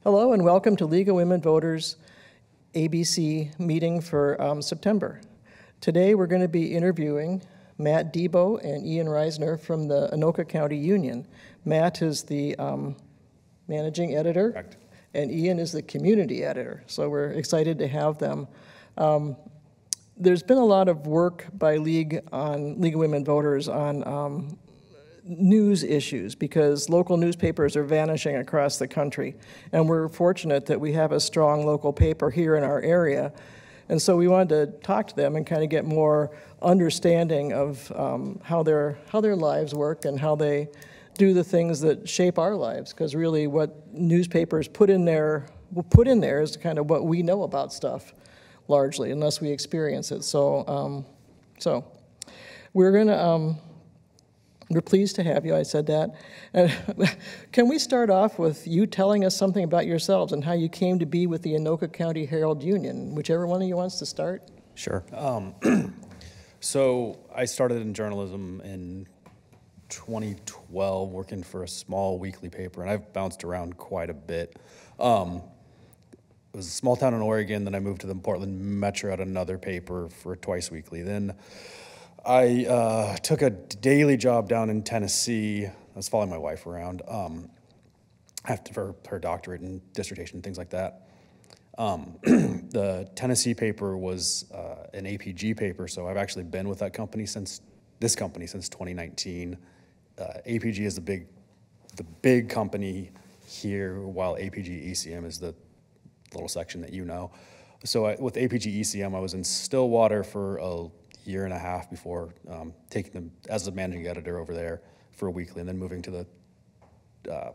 Hello and welcome to League of Women Voters ABC meeting for September. Today we're going to be interviewing Matt Debow and Ian Reisner from the Anoka County Union. Matt is the managing editor. Correct. And Ian is the community editor, so we're excited to have them. There's been a lot of work by League of Women Voters on news issues because local newspapers are vanishing across the country. And we're fortunate that we have a strong local paper here in our area. And so we wanted to talk to them and kind of get more understanding of how their lives work and how they do the things that shape our lives. Because really what newspapers put in there is kind of what we know about stuff largely, unless we experience it. So, we're pleased to have you, I said that. Can we start off with you telling us something about yourselves and how you came to be with the Anoka County Herald Union? Whichever one of you wants to start. Sure. So I started in journalism in 2012, working for a small weekly paper, and I've bounced around quite a bit. It was a small town in Oregon, then I moved to the Portland Metro at another paper for twice weekly. Then I took a daily job down in Tennessee. I was following my wife around for her doctorate and dissertation and things like that. The Tennessee paper was an APG paper, so I've actually been with that company since 2019. APG is the big company here, while APG ECM is the little section that you know. So with APG ECM, I was in Stillwater for a year and a half before taking them as a managing editor over there for a weekly, and then moving to the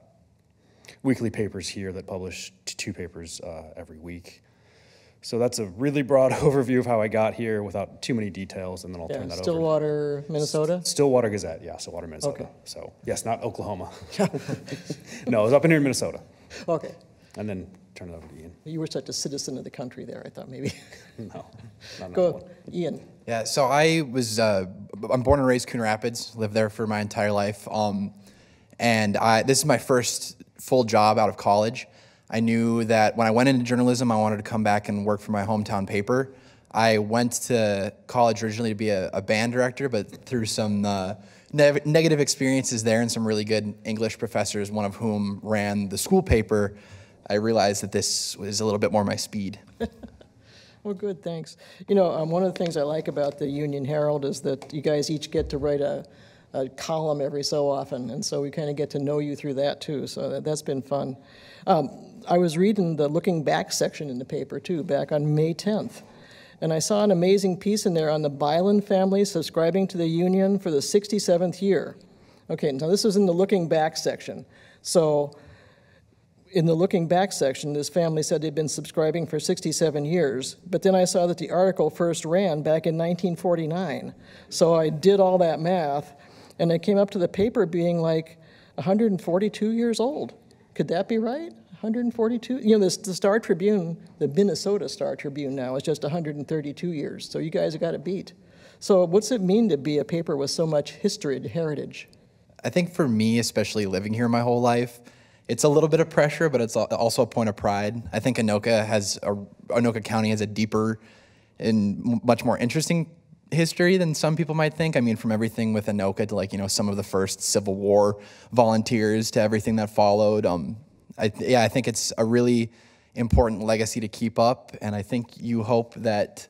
weekly papers here that publish two papers every week. So that's a really broad overview of how I got here without too many details, and then I'll turn that over. Stillwater, Minnesota? Stillwater Gazette, yeah, Stillwater, Minnesota. Okay. So, yes, not Oklahoma. No, it was up in here in Minnesota. Okay. And then turn it over to Ian. You were such a citizen of the country there, I thought maybe. No, not Go, Ian. Yeah, so I'm born and raised Coon Rapids, lived there for my entire life. And this is my first full job out of college. I knew that when I went into journalism, I wanted to come back and work for my hometown paper. I went to college originally to be a band director, but through some negative experiences there and some really good English professors, one of whom ran the school paper, I realized that this was a little bit more my speed. Well, good, thanks. You know, one of the things I like about the Union Herald is that you guys each get to write a column every so often, and so we kind of get to know you through that too, so that's been fun. I was reading the Looking Back section in the paper too, back on May 10th, and I saw an amazing piece in there on the Byland family subscribing to the Union for the 67th year. Okay, now this was in the Looking Back section. So in the Looking Back section, this family said they'd been subscribing for 67 years, but then I saw that the article first ran back in 1949. So I did all that math, and I came up to the paper being like 142 years old. Could that be right? 142? You know, the Star Tribune, the Minnesota Star Tribune now is just 132 years, so you guys have got it beat. So what's it mean to be a paper with so much history and heritage? I think for me, especially living here my whole life, it's a little bit of pressure, but it's also a point of pride. I think Anoka County has a deeper and much more interesting history than some people might think. I mean, from everything with Anoka to, like, you know, some of the first Civil War volunteers to everything that followed. I think it's a really important legacy to keep up, and I think you hope that,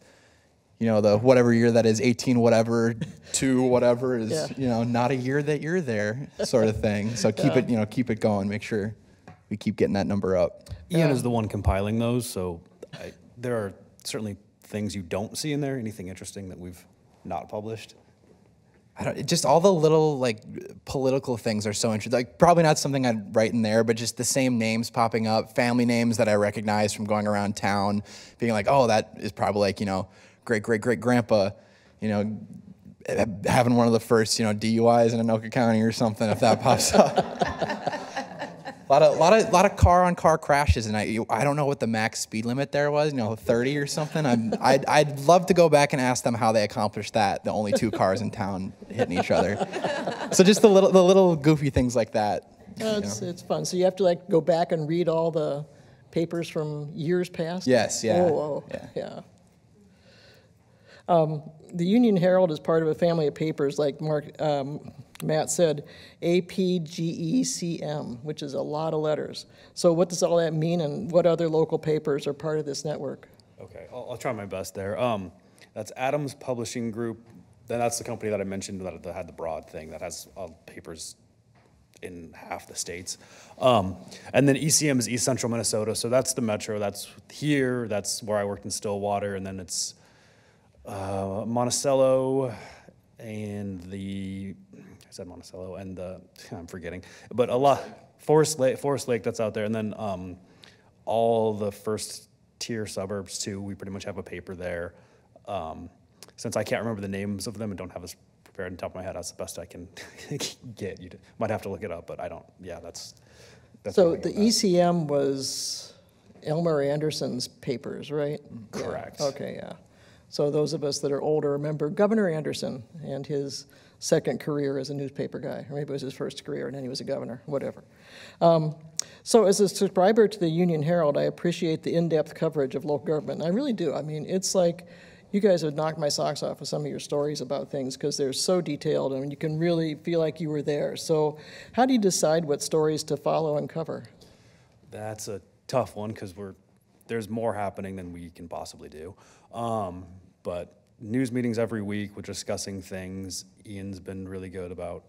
you know, the whatever year that is, 18 whatever to whatever is, yeah, you know, not a year that you're there, sort of thing. So keep it, you know, keep it going. Make sure we keep getting that number up. Ian is the one compiling those, so there are certainly things you don't see in there. Anything interesting that we've not published? Just all the little, like, political things are so interesting. Like, probably not something I'd write in there, but just the same names popping up, family names that I recognize from going around town, being like, oh, that is probably, like, you know, great-great-great-grandpa, you know, having one of the first, you know, DUIs in Anoka County or something, if that pops up. A lot of car-on-car crashes, and I don't know what the max speed limit there was, you know, 30 or something. I'd love to go back and ask them how they accomplished that. The only two cars in town hitting each other. So just the little goofy things like that. It's fun. So you have to, like, go back and read all the papers from years past? Yes, yeah. Oh, yeah. The Union Herald is part of a family of papers, like Matt said, APGECM, which is a lot of letters. So what does all that mean, and what other local papers are part of this network? Okay, I'll try my best there. That's Adams Publishing Group. Then that's the company that I mentioned that had the broad thing that has papers in half the states. And then ECM is East Central Minnesota, so that's the metro. That's here. That's where I worked in Stillwater, and then it's Monticello and I said Monticello and I'm forgetting, but a lot, Forest Lake that's out there, and then all the first tier suburbs too. We pretty much have a paper there. Since I can't remember the names of them and don't have this prepared on top of my head, that's the best I can get. You might have to look it up, but I don't. Yeah, that's so the ECM was Elmer Anderson's papers, right? Correct. Yeah. Okay, yeah. So those of us that are older remember Governor Anderson and his second career as a newspaper guy, or maybe it was his first career and then he was a governor, whatever. So as a subscriber to the Union Herald, I appreciate the in-depth coverage of local government. I really do. I mean, it's like you guys have knocked my socks off with some of your stories about things because they're so detailed and you can really feel like you were there. So how do you decide what stories to follow and cover? That's a tough one because there's more happening than we can possibly do. But news meetings every week, we're discussing things. Ian's been really good about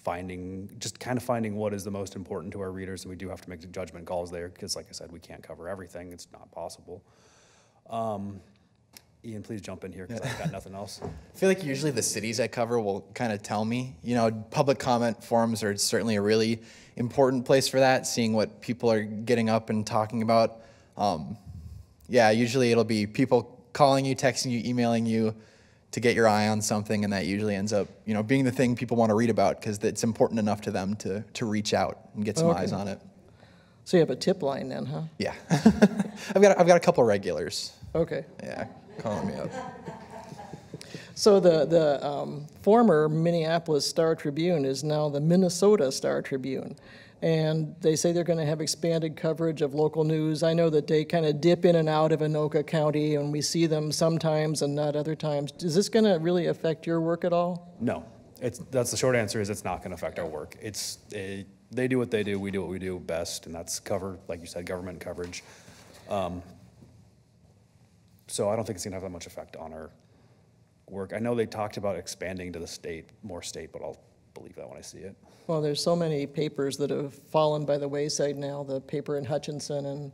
finding what is the most important to our readers, and we do have to make the judgment calls there because, like I said, we can't cover everything. It's not possible. Ian, please jump in here because I've got nothing else. I feel like usually the cities I cover will kind of tell me. You know, public comment forums are certainly a really important place for that, seeing what people are getting up and talking about. Yeah, usually it'll be people calling you, texting you, emailing you to get your eye on something, and that usually ends up, you know, being the thing people want to read about because it's important enough to them to reach out and get some eyes on it. So you have a tip line then, huh? Yeah. I've got a couple regulars. Okay. Yeah, calling me up. So the former Minneapolis Star-Tribune is now the Minnesota Star-Tribune. And they say they're going to have expanded coverage of local news. I know that they kind of dip in and out of Anoka County, and we see them sometimes and not other times. Is this going to really affect your work at all? No. That's the short answer is it's not going to affect our work. They do what they do, we do what we do best, and that's cover, like you said, government coverage. So I don't think it's going to have that much effect on our work. I know they talked about expanding to the more state, but I'll believe that when I see it. Well, there's so many papers that have fallen by the wayside now, the paper in Hutchinson and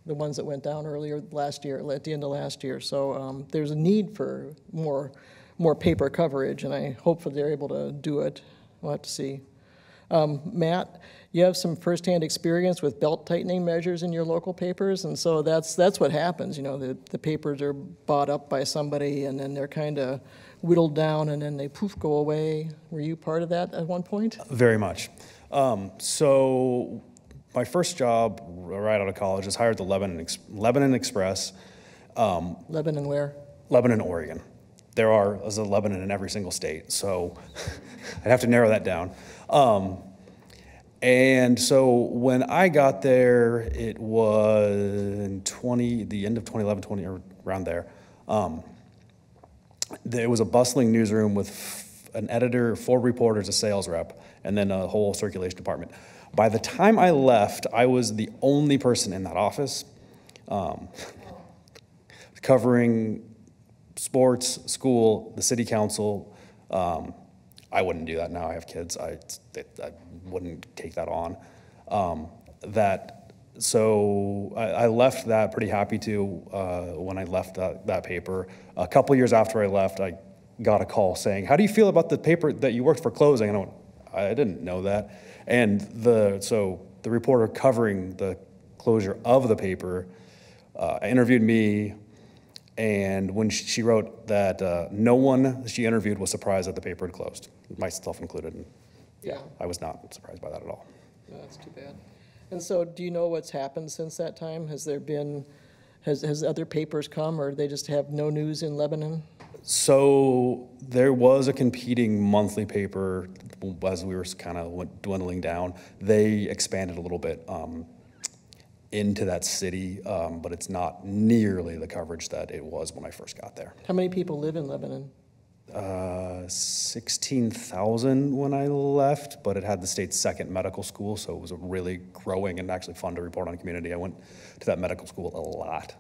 the ones that went down earlier last year, at the end of last year. So there's a need for more paper coverage, and I hope that they're able to do it. We'll have to see. Matt, you have some firsthand experience with belt tightening measures in your local papers, and so that's what happens. You know, the papers are bought up by somebody, and then they're kind of whittled down, and then they poof go away. Were you part of that at one point? Very much. So my first job right out of college is hired at the Lebanon Express. Lebanon where? Lebanon, Oregon. There's a Lebanon in every single state, so I'd have to narrow that down. And so when I got there, it was the end of 2011, or around there. There was a bustling newsroom with an editor, 4 reporters, a sales rep, and then a whole circulation department. By the time I left, I was the only person in that office covering sports, school, the city council. I wouldn't do that now. I have kids. I wouldn't take that on. So I left that pretty happy to when I left that paper. A couple years after I left, I got a call saying, "How do you feel about the paper that you worked for closing?" And I didn't know that. And so the reporter covering the closure of the paper interviewed me, and when she wrote that no one she interviewed was surprised that the paper had closed, myself included. And yeah, I was not surprised by that at all. No, that's too bad. And so do you know what's happened since that time? Has other papers come, or they just have no news in Lebanon? So there was a competing monthly paper as we were kind of dwindling down. They expanded a little bit into that city, but it's not nearly the coverage that it was when I first got there. How many people live in Lebanon? 16,000 when I left, but it had the state's second medical school, so it was a really growing and actually fun to report on community. I went to that medical school a lot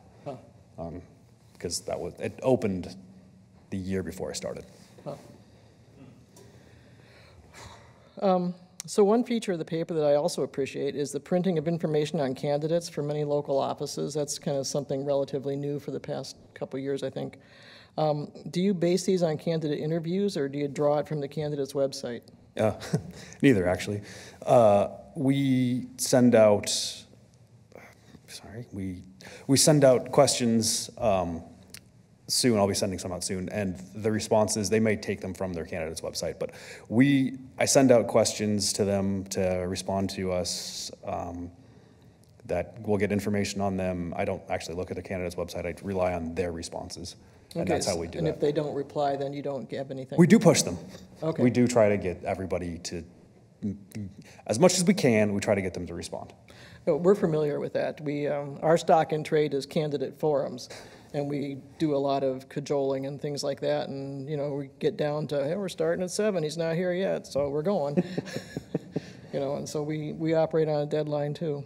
because it opened the year before I started. So one feature of the paper that I also appreciate is the printing of information on candidates for many local offices. That's kind of something relatively new for the past couple of years, I think. Do you base these on candidate interviews, or do you draw it from the candidate's website? Neither, actually. We send out, we send out questions soon. I'll be sending some out soon, and the responses, they may take them from their candidate's website, but I send out questions to them to respond to us that we'll get information on them. I don't actually look at the candidate's website. I rely on their responses, and that's how we do and that. And if they don't reply, then you don't have anything? We do push them. Okay. We do try to get everybody to, as much as we can, we try to get them to respond. No, we're familiar with that. Our stock in trade is candidate forums, and we do a lot of cajoling and things like that, and we get down to, hey, we're starting at 7, he's not here yet, so we're going. And so we operate on a deadline too.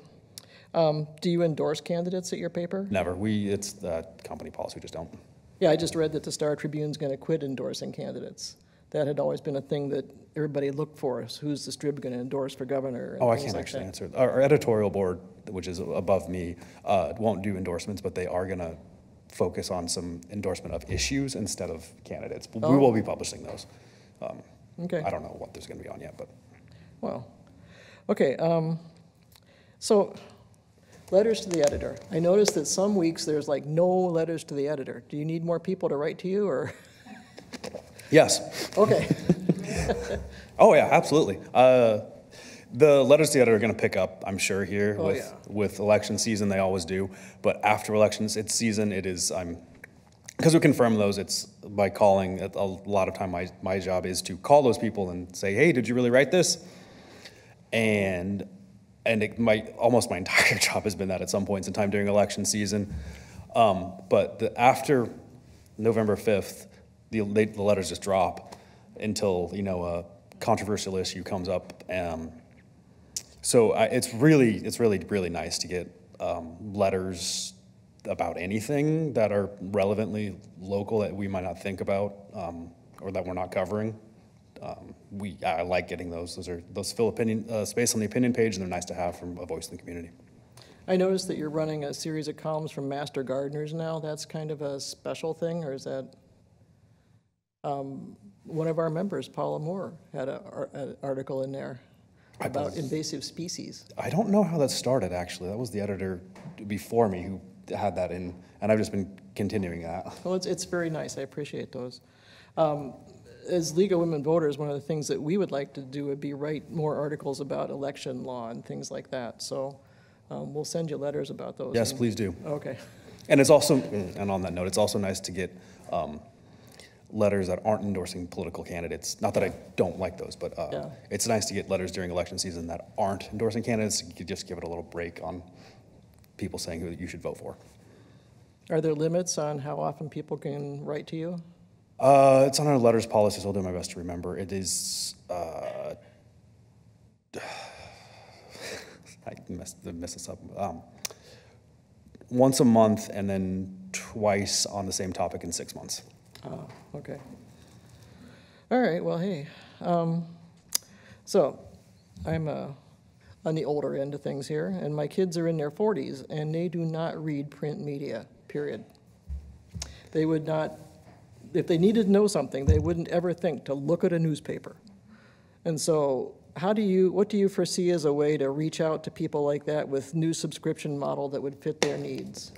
Do you endorse candidates at your paper? Never. It's the company policy, we just don't. Yeah, I just read that the Star Tribune's going to quit endorsing candidates. That had always been a thing that everybody looked for, is who's the Strib going to endorse for governor? And I can't actually answer. Our editorial board, which is above me, won't do endorsements, but they are going to focus on some endorsement of issues instead of candidates. We will be publishing those. Okay. I don't know what there's going to be on yet, but. Well, okay. So letters to the editor. I noticed that some weeks there's like no letters to the editor. Do you need more people to write to you, or? Yes. Okay. Oh yeah, absolutely. The letters to the editor are going to pick up, I'm sure, here with election season. They always do. But after elections, it's season. It is. Because we confirm those. It's by calling. A lot of time, my job is to call those people and say, "Hey, did you really write this?" And almost my entire job has been that at some points in time during election season. But after November 5th, the letters just drop until a controversial issue comes up. So it's really nice to get letters about anything that are relevantly local that we might not think about or that we're not covering. I like getting those. Those fill space on the opinion page, and they're nice to have from a voice in the community. I noticed that you're running a series of columns from Master Gardeners now. That's kind of a special thing, or is that? One of our members, Paula Moore, had an article in there about invasive species. I don't know how that started, actually. That was the editor before me who had that in, and I've just been continuing that. Well, it's very nice. I appreciate those. As League of Women Voters, one of the things that we would like to do would be write more articles about election law and things like that. So we'll send you letters about those. Yes, please do. Okay. And it's also, and on that note, it's also nice to get letters that aren't endorsing political candidates. Not that I don't like those, but it's nice to get letters during election season that aren't endorsing candidates. You could just give it a little break on people saying who you should vote for. Are there limits on how often people can write to you? It's on our letters policy, so I'll do my best to remember. It is, I messed this up. Once a month and then twice on the same topic in 6 months. Oh, okay. All right, well, hey. So I'm on the older end of things here, and my kids are in their 40s, and they do not read print media, period. They would not, if they needed to know something, they wouldn't ever think to look at a newspaper. And so what do you foresee as a way to reach out to people like that with new subscription model that would fit their needs?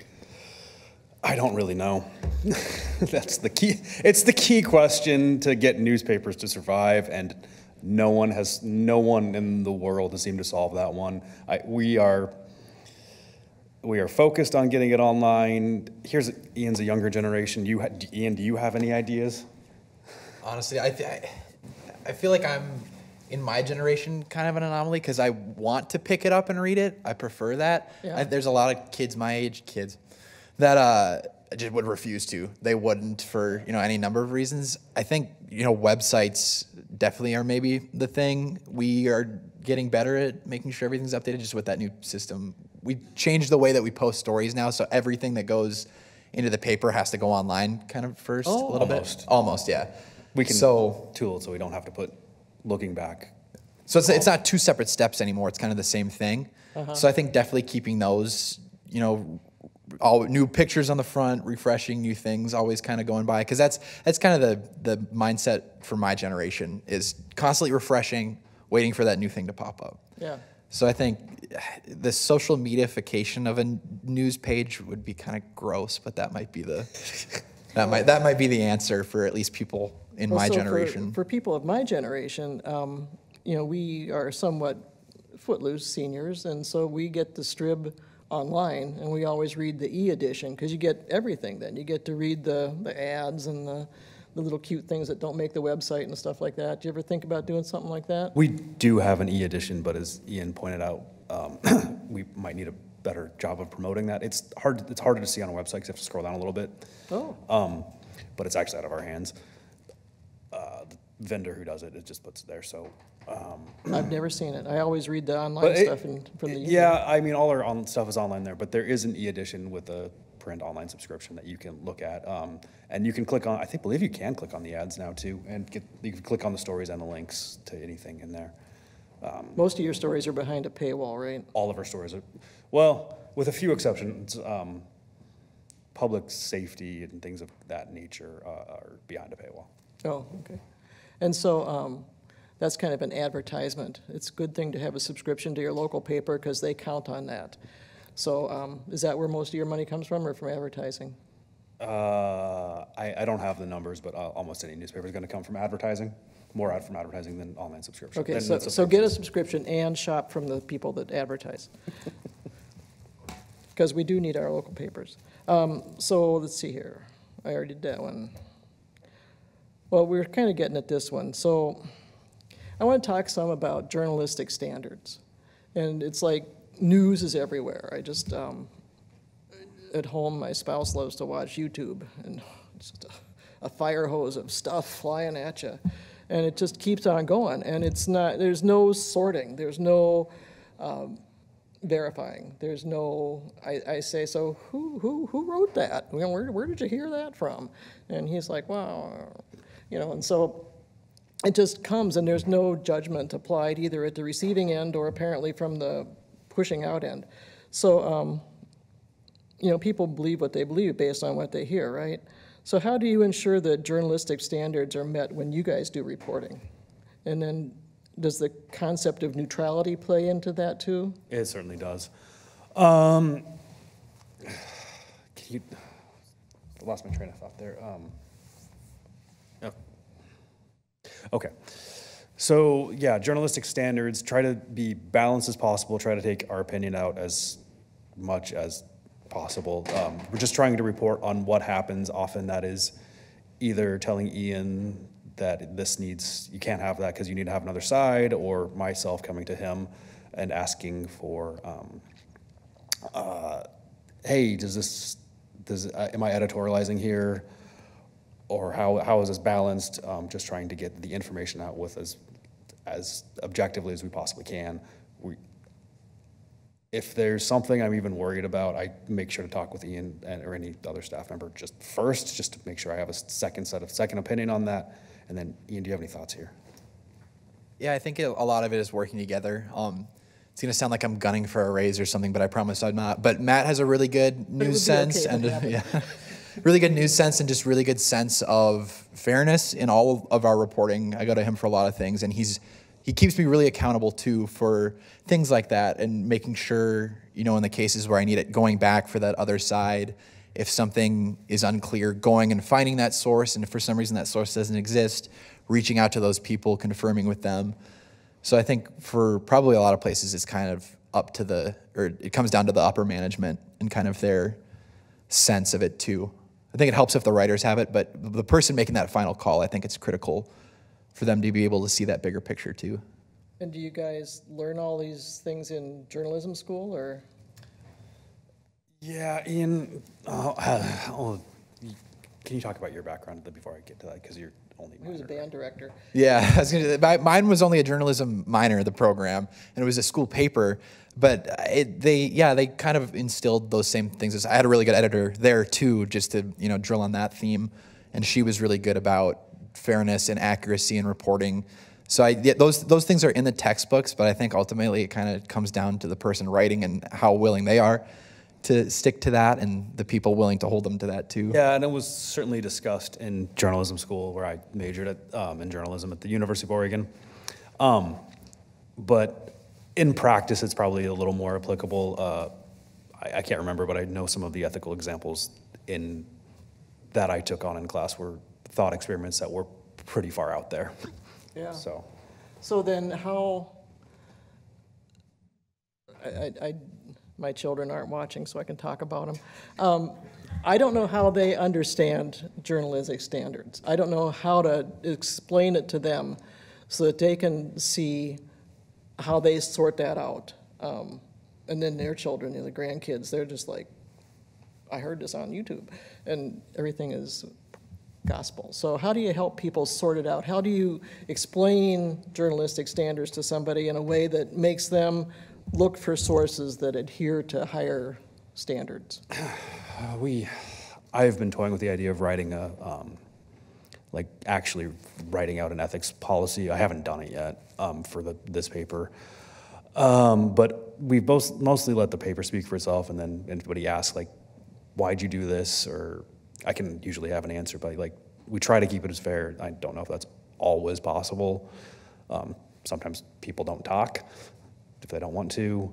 I don't really know. That's the key. It's the key question to get newspapers to survive, and no one in the world has seemed to solve that one. we are focused on getting it online. Ian's a younger generation. Ian, do you have any ideas? Honestly, I feel like I'm, in my generation, kind of an anomaly because I want to pick it up and read it. I prefer that. Yeah. There's a lot of kids my age, that just would refuse to. They wouldn't for, any number of reasons. I think, websites definitely are maybe the thing. We are getting better at making sure everything's updated just with that new system. We changed the way that we post stories now, so everything that goes into the paper has to go online kind of first a little bit. Almost, yeah. We can tool it so we don't have to put looking back. So it's not two separate steps anymore. It's kind of the same thing. So I think definitely keeping those, all new pictures on the front, refreshing new things, always kind of going by, because that's kind of the mindset for my generation, is constantly refreshing, waiting for that new thing to pop up. Yeah. So I think the social mediaification of a news page would be kind of gross, but that might be that might be the answer for at least people in my generation. For people of my generation, we are somewhat footloose seniors, and so we get the Strib online, and we always read the e-edition because you get everything then. You get to read the ads and the little cute things that don't make the website and stuff like that. Do you ever think about doing something like that? We do have an e-edition, but as Ian pointed out, we might need a better job of promoting that. It's harder to see on a website because you have to scroll down a little bit. Oh. But it's actually out of our hands. The vendor who does it just puts it there. So I've never seen it. I always read the online stuff from the Yeah, I mean, all our stuff is online there, but there is an e-edition with a print online subscription that you can look at. And you can click on, believe you can click on the ads now too, and you can click on the stories and the links to anything in there. Most of your stories are behind a paywall, right? All of our stories are, well, with a few exceptions, public safety and things of that nature are behind a paywall. Oh, okay. And so that's kind of an advertisement. It's a good thing to have a subscription to your local paper because they count on that. So is that where most of your money comes from, or from advertising? I don't have the numbers, but almost any newspaper is going to come from advertising. More out from advertising than online subscription. Okay, so get a subscription and shop from the people that advertise. Because we do need our local papers. So let's see here. I already did that one. Well, we're kind of getting at this one. So I want to talk some about journalistic standards. And it's like news is everywhere. I just, at home, my spouse loves to watch YouTube, and it's just a fire hose of stuff flying at you. And it just keeps on going. And it's not, there's no sorting. There's no verifying. There's no, I say, so who wrote that? Where did you hear that from? And he's like, wow, and so it just comes, and there's no judgment applied either at the receiving end or apparently from the pushing out end. So, people believe what they believe based on what they hear, right? So how do you ensure that journalistic standards are met when you guys do reporting? And then does the concept of neutrality play into that too? It certainly does. I lost my train of thought there. Okay. So yeah, journalistic standards, try to be balanced as possible, try to take our opinion out as much as possible. We're just trying to report on what happens. Often that is either telling Ian that you can't have that because you need to have another side, or myself coming to him and asking for, hey, am I editorializing here? Or how is this balanced? Just trying to get the information out with as objectively as we possibly can. If there's something I'm even worried about, I make sure to talk with Ian or any other staff member just to make sure I have a second opinion on that. And then, Ian, do you have any thoughts here? Yeah, I think a lot of it is working together. It's going to sound like I'm gunning for a raise or something, but I promise I'm not. But Matt has a really good news sense, and really good news sense, and just really good sense of fairness in all of our reporting. I go to him for a lot of things, and he keeps me really accountable too for things like that, and making sure, in the cases where I need it, going back for that other side. If something is unclear, going and finding that source, and if for some reason that source doesn't exist, reaching out to those people, confirming with them. So I think for probably a lot of places, it's kind of up to it comes down to the upper management and kind of their sense of it too. I think it helps if the writers have it, but the person making that final call, I think it's critical for them to be able to see that bigger picture too. And do you guys learn all these things in journalism school, or? Yeah, Ian, can you talk about your background before I get to that? Because you're only He was a band director. Yeah, I was mine was only a journalism minor, the program, and it was a school paper. But they kind of instilled those same things. I had a really good editor there too, just to drill on that theme, and she was really good about fairness and accuracy and reporting. So those things are in the textbooks, but I think ultimately it kind of comes down to the person writing and how willing they are to stick to that, and the people willing to hold them to that too. Yeah, and it was certainly discussed in journalism school, where I majored in journalism at the University of Oregon. But in practice, it's probably a little more applicable. I can't remember, but I know some of the ethical examples that I took on in class were thought experiments that were pretty far out there. Yeah. So then how, my children aren't watching, so I can talk about them. I don't know how they understand journalistic standards. I don't know how to explain it to them so that they can see how they sort that out. And then their children, the grandkids, they're just like, I heard this on YouTube, and everything is gospel. So how do you help people sort it out? How do you explain journalistic standards to somebody in a way that makes them look for sources that adhere to higher standards? I've been toying with the idea of writing actually writing out an ethics policy. I haven't done it yet for this paper. But we've mostly let the paper speak for itself, and then anybody asks, like, why'd you do this? Or I can usually have an answer, but we try to keep it as fair. I don't know if that's always possible. Sometimes people don't talk if they don't want to.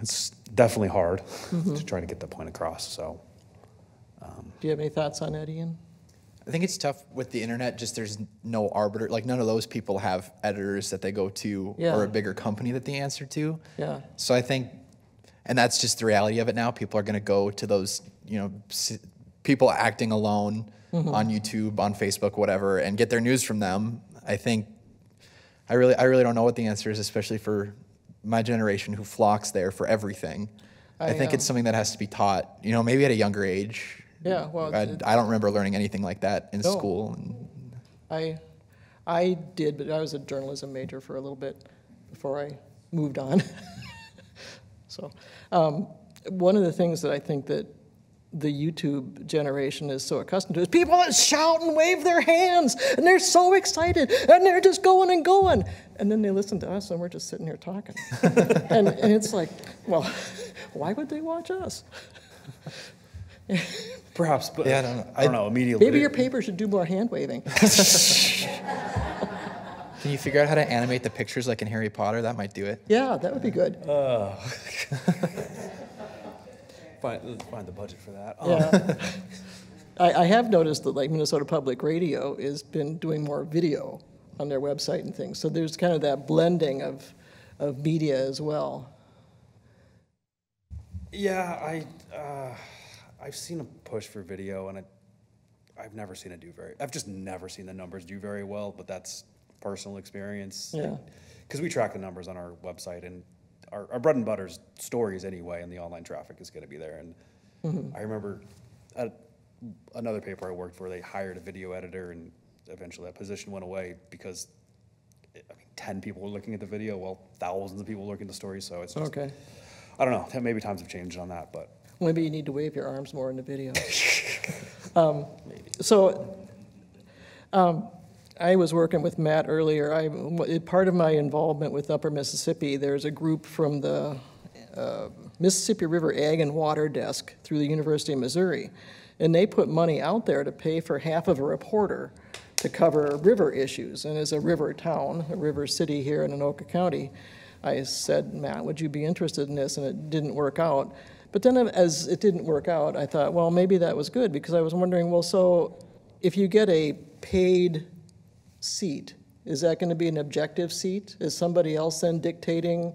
It's definitely hard to try to get that point across. So, do you have any thoughts on that, Ian? I think it's tough with the internet. Just there's no arbiter. Like none of those people have editors that they go to or a bigger company that they answer to. Yeah. So I think, and that's just the reality of it now. People are going to go to those, people acting alone on YouTube, on Facebook, whatever, and get their news from them. I think, I really don't know what the answer is, especially for my generation who flocks there for everything. I think it's something that has to be taught, maybe at a younger age. Yeah, well, I don't remember learning anything like that in school. I did, but I was a journalism major for a little bit before I moved on. So, one of the things that I think that the YouTube generation is so accustomed to is people that shout and wave their hands, and they're so excited, and they're just going and going. And then they listen to us, and we're just sitting here talking. and it's like, well, why would they watch us? perhaps, but yeah, I don't know immediately. Maybe your paper should do more hand waving. Can you figure out how to animate the pictures like in Harry Potter? That might do it. Yeah, that would be good. Find the budget for that. Yeah. I have noticed that Minnesota Public Radio has been doing more video on their website and things. So there's kind of that blending of media as well. Yeah, I've seen a push for video, and I've never seen it do I've just never seen the numbers do very well, but that's personal experience. Yeah. Because we track the numbers on our website, and our bread and butter is stories anyway, and the online traffic is going to be there. And I remember at another paper I worked for, they hired a video editor, and eventually that position went away because 10 people were looking at the video, well, thousands of people were looking at the stories, so it's just, Okay. I don't know, maybe times have changed on that, but. Maybe you need to wave your arms more in the video. I was working with Matt earlier. Part of my involvement with Upper Mississippi, there's a group from the Mississippi River Ag and Water Desk through the University of Missouri, and they put money out there to pay for half of a reporter to cover river issues. And as a river town, a river city here in Anoka County, I said, Matt, would you be interested in this? And it didn't work out. But then as it didn't work out, I thought, well, maybe that was good, because I was wondering, well, so if you get a paid seat, is that going to be an objective seat? Is somebody else then dictating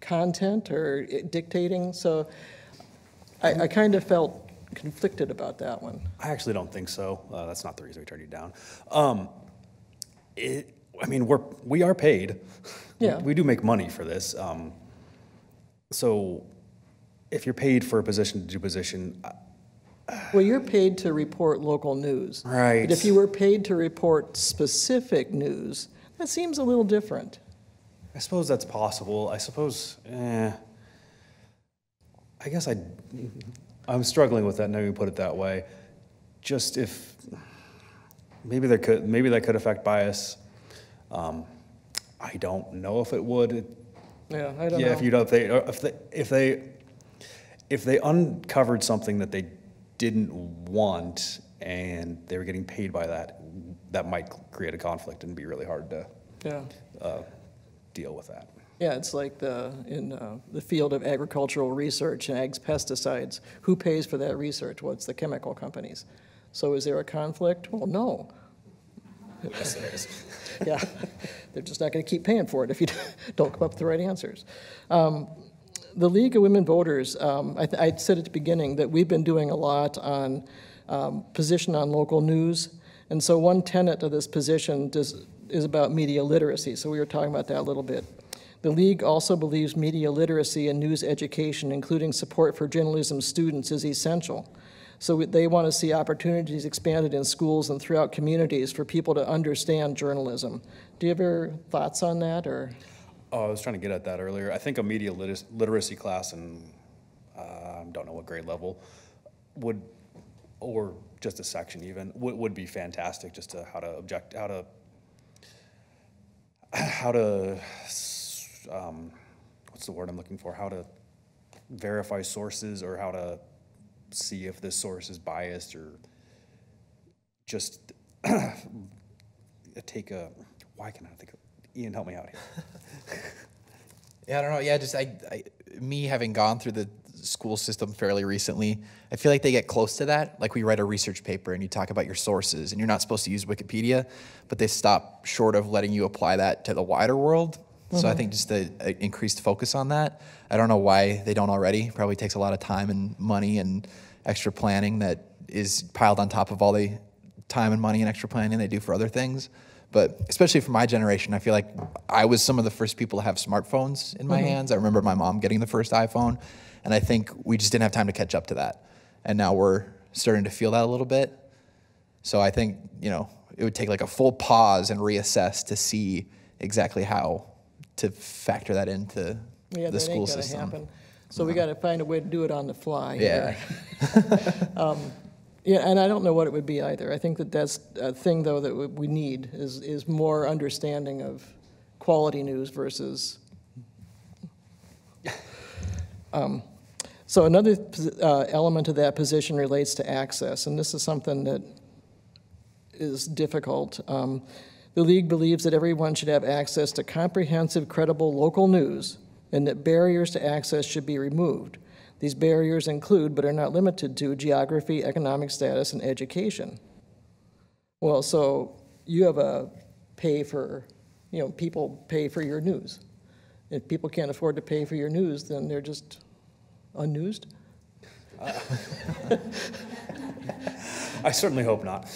content or dictating. So I kind of felt conflicted about that one. I actually don't think so. That's not the reason we turned you down. I mean, we are paid. Yeah. We do make money for this. So if you're paid for a position to do position, Well, you're paid to report local news. Right. But if you were paid to report specific news, that seems a little different. I suppose that's possible. I suppose, I guess I'm struggling with that now you put it that way. Just if, maybe that could affect bias. I don't know if it would. Yeah, I don't know. Yeah, if they uncovered something that they didn't want and they were getting paid by that, that might create a conflict and be really hard to deal with that. Yeah, it's like in the field of agricultural research and ag pesticides. Who pays for that research? Well, it's the chemical companies. So is there a conflict? Well, no. Yes, there is. Yeah, they're just not going to keep paying for it if you don't come up with the right answers. The League of Women Voters, I said at the beginning that we've been doing a lot on position on local news. And so one tenet of this position is about media literacy. So we were talking about that a little bit. The League also believes media literacy and news education, including support for journalism students, is essential. So they want to see opportunities expanded in schools and throughout communities for people to understand journalism. Do you have your thoughts on that, or? Oh, I was trying to get at that earlier. I think a media literacy class in, I don't know what grade level, or just a section even, would be fantastic, just to how to what's the word I'm looking for? How to verify sources, or how to see if this source is biased, or just why can I think of, Ian, help me out here. Yeah, I don't know. Yeah, just me having gone through the school system fairly recently, I feel like they get close to that. Like we write a research paper and you talk about your sources, and you're not supposed to use Wikipedia, but they stop short of letting you apply that to the wider world. Mm-hmm. So I think just the increased focus on that. I don't know why they don't already. Probably takes a lot of time and money and extra planning that is piled on top of all the time and money and extra planning they do for other things. But especially for my generation, I feel like I was some of the first people to have smartphones in my hands. I remember my mom getting the first iPhone, and I think we just didn't have time to catch up to that. And now we're starting to feel that a little bit. So I think, it would take like a full pause and reassess to see exactly how to factor that into the school system. Happen. So we got to find a way to do it on the fly. Yeah. Yeah, and I don't know what it would be either. I think that's a thing, though, that we need is more understanding of quality news versus. So another element of that position relates to access, and this is something that is difficult. The League believes that everyone should have access to comprehensive, credible local news, and that barriers to access should be removed. These barriers include, but are not limited to, geography, economic status, and education. Well, so you have a people pay for your news. If people can't afford to pay for your news, then they're just unnewsed? I certainly hope not.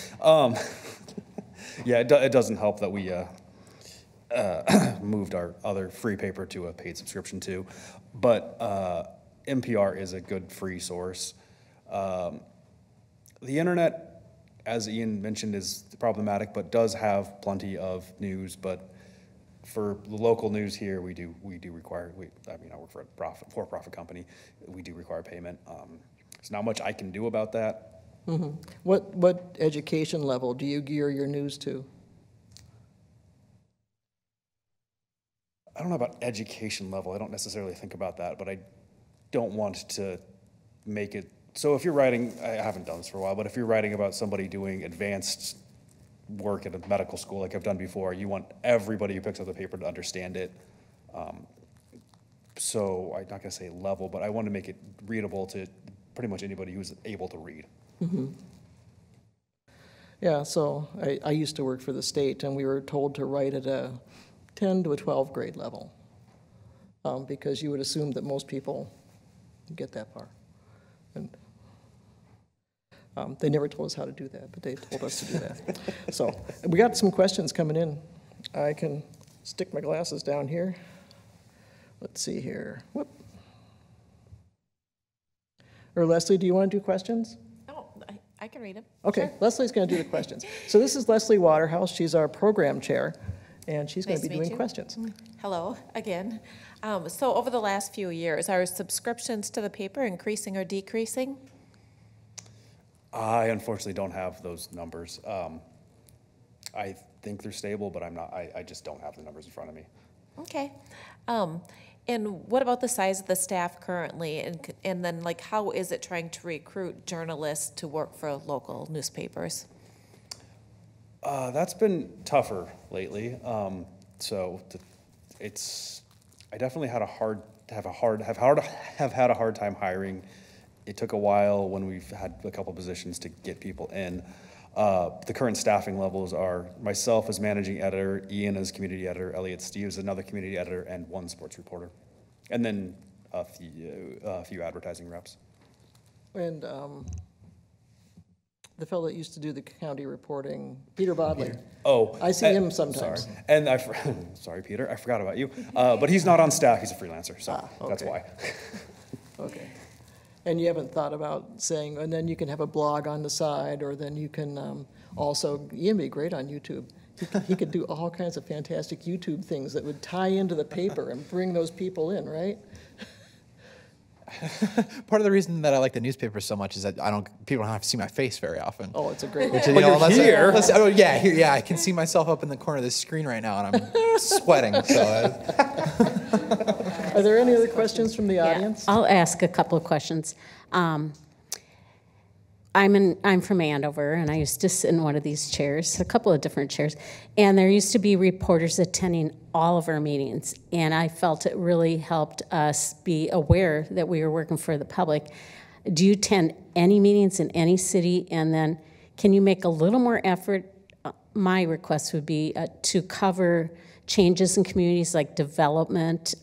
Yeah, it doesn't help that we moved our other free paper to a paid subscription too. But NPR is a good free source. The internet, as Ian mentioned, is problematic, but does have plenty of news. But for the local news here, we do require. I work for a for-profit company. We do require payment. There's not much I can do about that. Mm-hmm. What education level do you gear your news to? I don't know about education level. I don't necessarily think about that, but I don't want to make it. So if you're writing, I haven't done this for a while, but if you're writing about somebody doing advanced work at a medical school like I've done before, you want everybody who picks up the paper to understand it. So I'm not going to say level, but I want to make it readable to pretty much anybody who's able to read. Mm-hmm. Yeah, so I used to work for the state, and we were told to write at a 10 to a 12 grade level. because you would assume that most people get that far. And they never told us how to do that, but they told us to do that. So we got some questions coming in. I can stick my glasses down here. Let's see here. Whoop. Or Leslie, do you want to do questions? Oh, I can read them. Okay, Sure. Leslie's going to do the questions. So this is Leslie Waterhouse. She's our program chair, and she's going Nice to be to meet doing you. questions. Hello again. So over the last few years, are subscriptions to the paper increasing or decreasing? I unfortunately don't have those numbers. I think they're stable, but I just don't have the numbers in front of me. Okay. And what about the size of the staff currently? And then like how is it trying to recruit journalists to work for local newspapers? That's been tougher lately. I definitely had a hard time hiring. It took a while when we've had a couple positions to get people in. The current staffing levels are myself as managing editor, Ian as community editor, Elliot Steves another community editor, and one sports reporter, and then a few advertising reps. And the fellow that used to do the county reporting, Peter Bodley. Oh, I see him sometimes. Sorry, and sorry, Peter, I forgot about you. But he's not on staff; he's a freelancer, so that's okay. why. Okay. And you haven't thought about saying, and then you can have a blog on the side, or then you can also, Ian would be great on YouTube. He could do all kinds of fantastic YouTube things that would tie into the paper and bring those people in, right? Part of the reason that I like the newspaper so much is that people don't have to see my face very often. Oh, it's a great. Which, you're here. Yeah, I can see myself up in the corner of this screen right now, and I'm sweating. So. Are there any other questions from the audience? I'll ask a couple of questions. I'm from Andover, and I used to sit in one of these chairs, a couple of different chairs, and there used to be reporters attending all of our meetings, and I felt it really helped us be aware that we were working for the public. Do you attend any meetings in any city, and then can you make a little more effort? My request would be to cover changes in communities like development,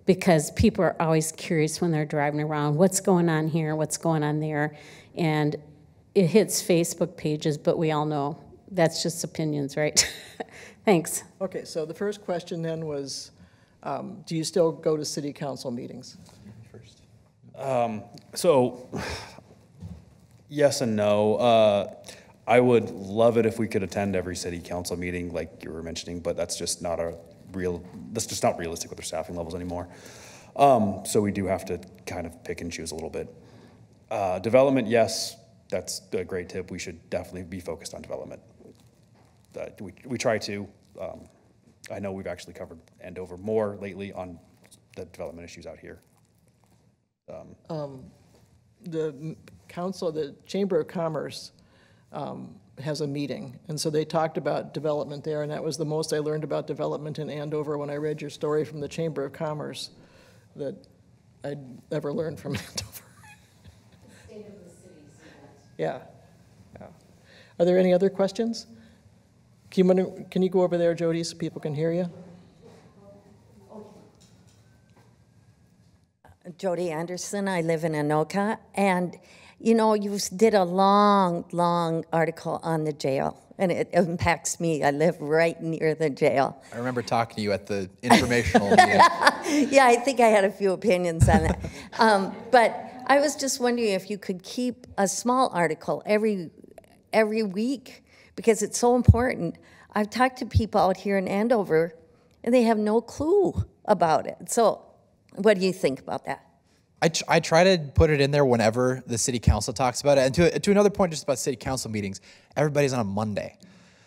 because people are always curious when they're driving around, what's going on here, what's going on there, and it hits Facebook pages, but we all know that's just opinions, right? Thanks. Okay, so the first question then was, do you still go to city council meetings? So, yes and no. I would love it if we could attend every city council meeting like you were mentioning, but that's just not realistic with our staffing levels anymore. So we do have to kind of pick and choose a little bit. Development, yes, that's a great tip. We should definitely be focused on development. We try to. I know we've actually covered Andover more lately on the development issues out here. The council, the Chamber of Commerce has a meeting, and so they talked about development there, and that was the most I learned about development in Andover when I read your story from the Chamber of Commerce that I'd ever learned from Andover. State of the city. Yeah. Are there any other questions? Can you go over there, Jody, so people can hear you? Jody Anderson, I live in Anoka, and you know, you did a long article on the jail, and it impacts me. I live right near the jail. I remember talking to you at the informational meeting. Yeah, I think I had a few opinions on that. But I was just wondering if you could keep a small article every week, because it's so important. I've talked to people out here in Andover, and they have no clue about it. So what do you think about that? I try to put it in there whenever the city council talks about it. And to another point just about city council meetings, everybody's on a Monday.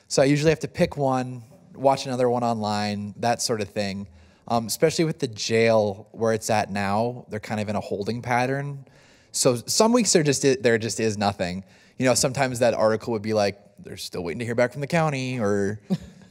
So I usually have to pick one, watch another one online, that sort of thing. Especially with the jail where it's at now, they're kind of in a holding pattern. So some weeks there just is nothing. You know, sometimes that article would be like, they're still waiting to hear back from the county, or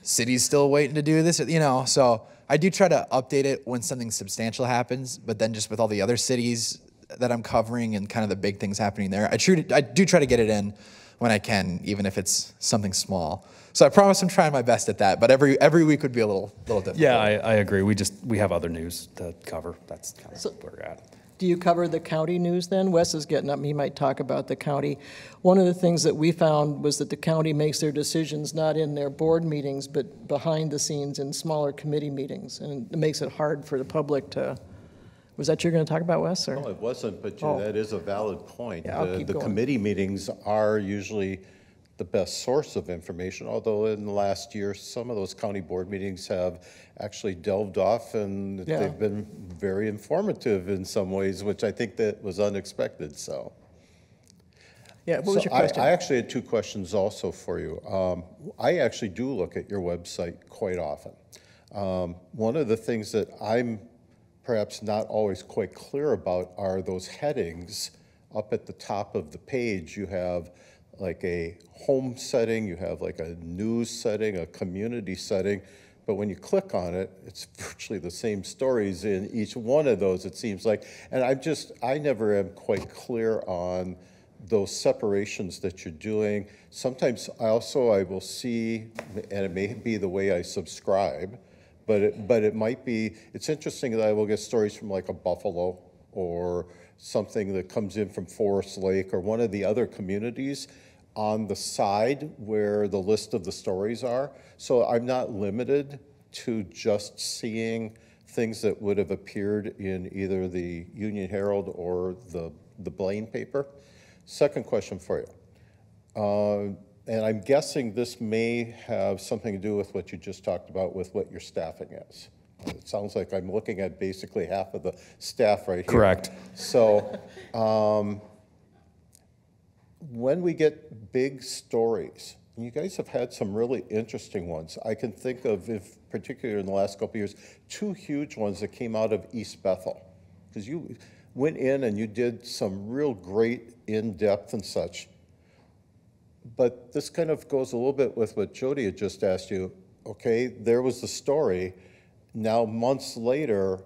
city's still waiting to do this, you know. So I do try to update it when something substantial happens, but then just with all the other cities that I'm covering and kind of the big things happening there, I do try to get it in when I can, even if it's something small. So I promise I'm trying my best at that, but every week would be a little difficult. Yeah, I agree. We have other news to cover. That's kind of where we're at. Do you cover the county news then? Wes is getting up, he might talk about the county. One of the things that we found was that the county makes their decisions not in their board meetings, but behind the scenes in smaller committee meetings, and it makes it hard for the public to, was that you're going to talk about, Wes? Or? No, it wasn't, but Oh. that is a valid point. Yeah, I'll keep The going. committee meetings are usually the best source of information, although in the last year, some of those county board meetings have actually delved off, and Yeah. they've been very informative in some ways, which I think that was unexpected, so. Yeah, what was So your question? I actually had two questions also for you. I actually do look at your website quite often. One of the things that I'm perhaps not always quite clear about are those headings up at the top of the page. You have like a home setting, you have like a news setting, a community setting, but when you click on it, it's virtually the same stories in each one of those, it seems like. And I never am quite clear on those separations that you're doing. Sometimes I will see, and it may be the way I subscribe, but it might be, it's interesting that I will get stories from like a Buffalo or something that comes in from Forest Lake or one of the other communities on the side where the list of the stories are. So I'm not limited to just seeing things that would have appeared in either the Union Herald or the Blaine paper. Second question for you. And I'm guessing this may have something to do with what you just talked about with what your staffing is. It sounds like I'm looking at basically half of the staff right here. Correct. So when we get big stories, and you guys have had some really interesting ones. I can think of, particularly in the last couple of years, two huge ones that came out of East Bethel. Because you went in and you did some real great in-depth and such. But this kind of goes a little bit with what Jody had just asked you. Okay, there was the story. Now, months later,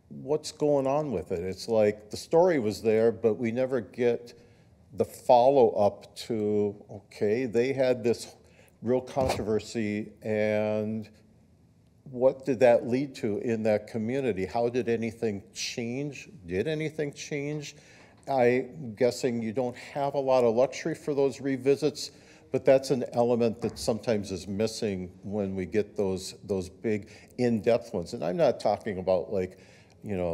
what's going on with it? It's like the story was there, but we never get the follow-up to, okay, they had this real controversy, and what did that lead to in that community? How did anything change? Did anything change? I'm guessing you don't have a lot of luxury for those revisits, but that's an element that sometimes is missing when we get those big in-depth ones. And I'm not talking about like,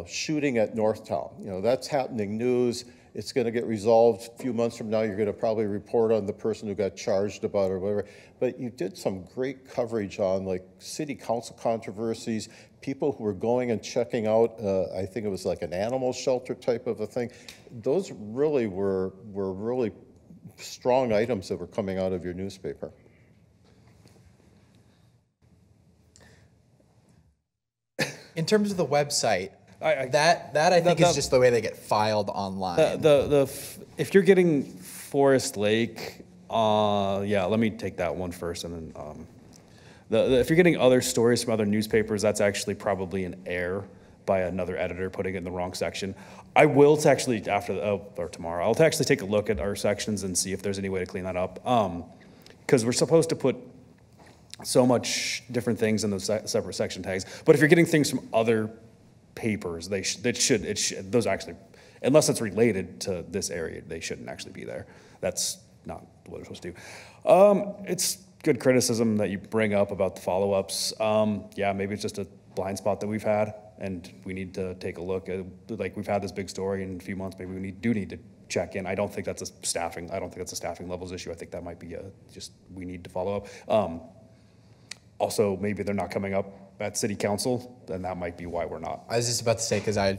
shooting at Northtown. That's happening news. It's going to get resolved a few months from now. You're going to probably report on the person who got charged about it or whatever. But you did some great coverage on like city council controversies, people who were going and checking out, I think it was like an animal shelter type of a thing. Those really were really strong items that were coming out of your newspaper. In terms of the website, that I think is just the way they get filed online. If you're getting Forest Lake, yeah, let me take that one first, and then if you're getting other stories from other newspapers, that's actually probably an error by another editor putting it in the wrong section. I will actually or tomorrow, I'll actually take a look at our sections and see if there's any way to clean that up, because we're supposed to put so much different things in those separate section tags. But if you're getting things from other papers, those actually, unless it's related to this area, they shouldn't actually be there. That's not what we're supposed to do. It's good criticism that you bring up about the follow-ups. Yeah, maybe it's just a blind spot that we've had, and we need to take a look at, like, we've had this big story in a few months, maybe we do need to check in. I don't think that's a staffing levels issue. I think that might be just we need to follow up. Also, maybe they're not coming up at city council, and that might be why we're not. I was just about to say, because I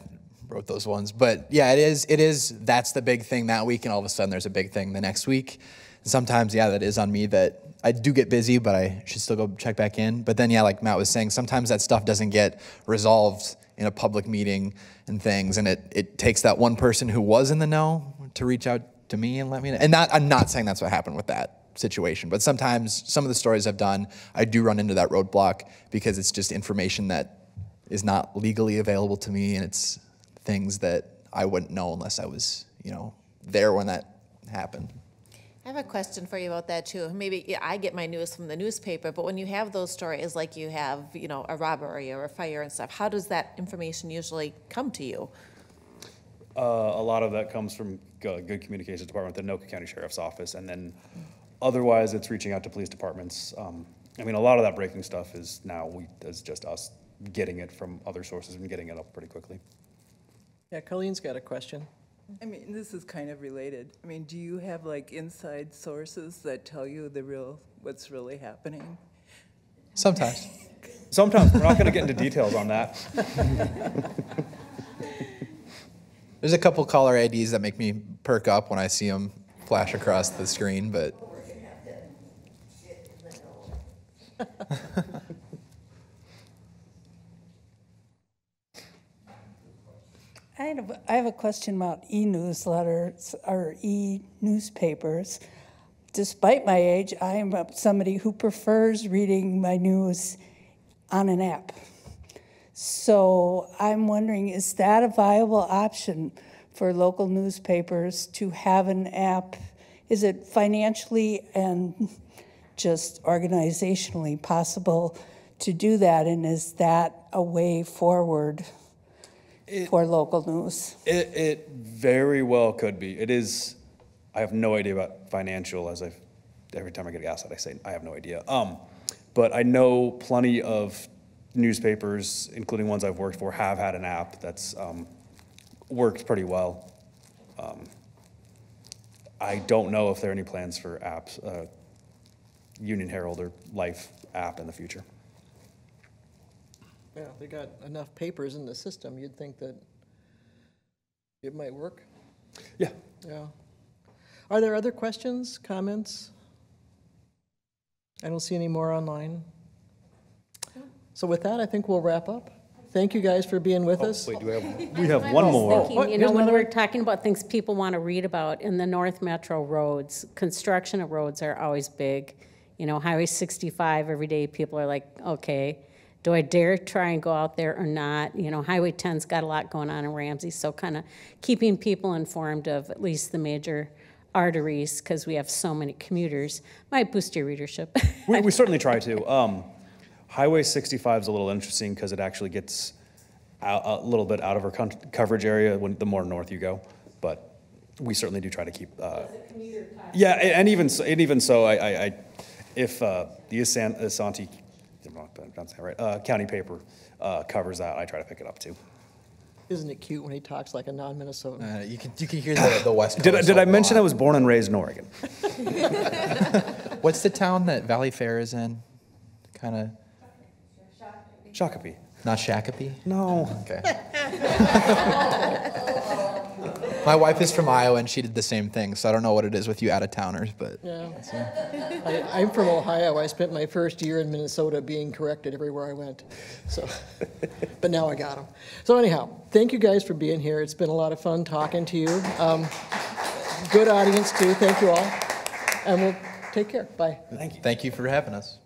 wrote those ones, but yeah, it is, that's the big thing that week, and all of a sudden there's a big thing the next week. Sometimes, yeah, that is on me that I do get busy, but I should still go check back in. But then, yeah, like Matt was saying, sometimes that stuff doesn't get resolved in a public meeting and things, and it takes that one person who was in the know to reach out to me and let me know. And I'm not saying that's what happened with that situation, but sometimes some of the stories I've done, I do run into that roadblock because it's just information that is not legally available to me, and it's things that I wouldn't know unless I was, there when that happened. I have a question for you about that too. Maybe yeah, I get my news from the newspaper, but when you have those stories like you have, you know, a robbery or a fire and stuff, how does that information usually come to you? A lot of that comes from good communications department, the Anoka County Sheriff's Office, and then otherwise it's reaching out to police departments. I mean, a lot of that breaking stuff is is just us getting it from other sources and getting it up pretty quickly. Yeah, Colleen's got a question. I mean, this is kind of related. I mean, do you have like inside sources that tell you what's really happening? Sometimes. Sometimes, we're not gonna get into details on that. There's a couple caller IDs that make me perk up when I see them flash across the screen, but. I have a question about e-newsletters or e-newspapers. Despite my age, I am somebody who prefers reading my news on an app. So I'm wondering, is that a viable option for local newspapers to have an app? Is it financially and just organizationally possible to do that? And is that a way forward for local news? It very well could be. It is, I have no idea about financial, as every time I get asked that, I say, I have no idea. But I know plenty of newspapers, including ones I've worked for, have had an app that's worked pretty well. I don't know if there are any plans for apps, Union Herald or Life app in the future. Yeah, they got enough papers in the system, you'd think that it might work. Yeah. Yeah. Are there other questions, comments? I don't see any more online. So with that, I think we'll wrap up. Thank you guys for being with us. Wait, we have one more. Thinking, you know, when we're talking about things people want to read about in the North Metro roads, construction of roads are always big. You know, Highway 65, every day people are like, okay, do I dare try and go out there or not? You know, Highway 10's got a lot going on in Ramsey, so kind of keeping people informed of at least the major arteries, because we have so many commuters, might boost your readership. We certainly try to. Highway 65 is a little interesting because it actually gets a little bit out of our coverage area the more north you go, but we certainly do try to keep. Yeah, and even so, if the Asante, county paper covers that, I try to pick it up too. Isn't it cute when he talks like a non-Minnesotan? You can hear the West Coast. Did I mention I was born and raised in Oregon? What's the town that Valley Fair is in? Kind of. Shakopee. Not Shakopee? No. Okay. My wife is from Iowa, and she did the same thing, so I don't know what it is with you out-of-towners, but... Yeah. I'm from Ohio. I spent my first year in Minnesota being corrected everywhere I went. So, but now I got them. So anyhow, thank you guys for being here. It's been a lot of fun talking to you. Good audience, too. Thank you all. And we'll take care. Bye. Thank you. Thank you for having us.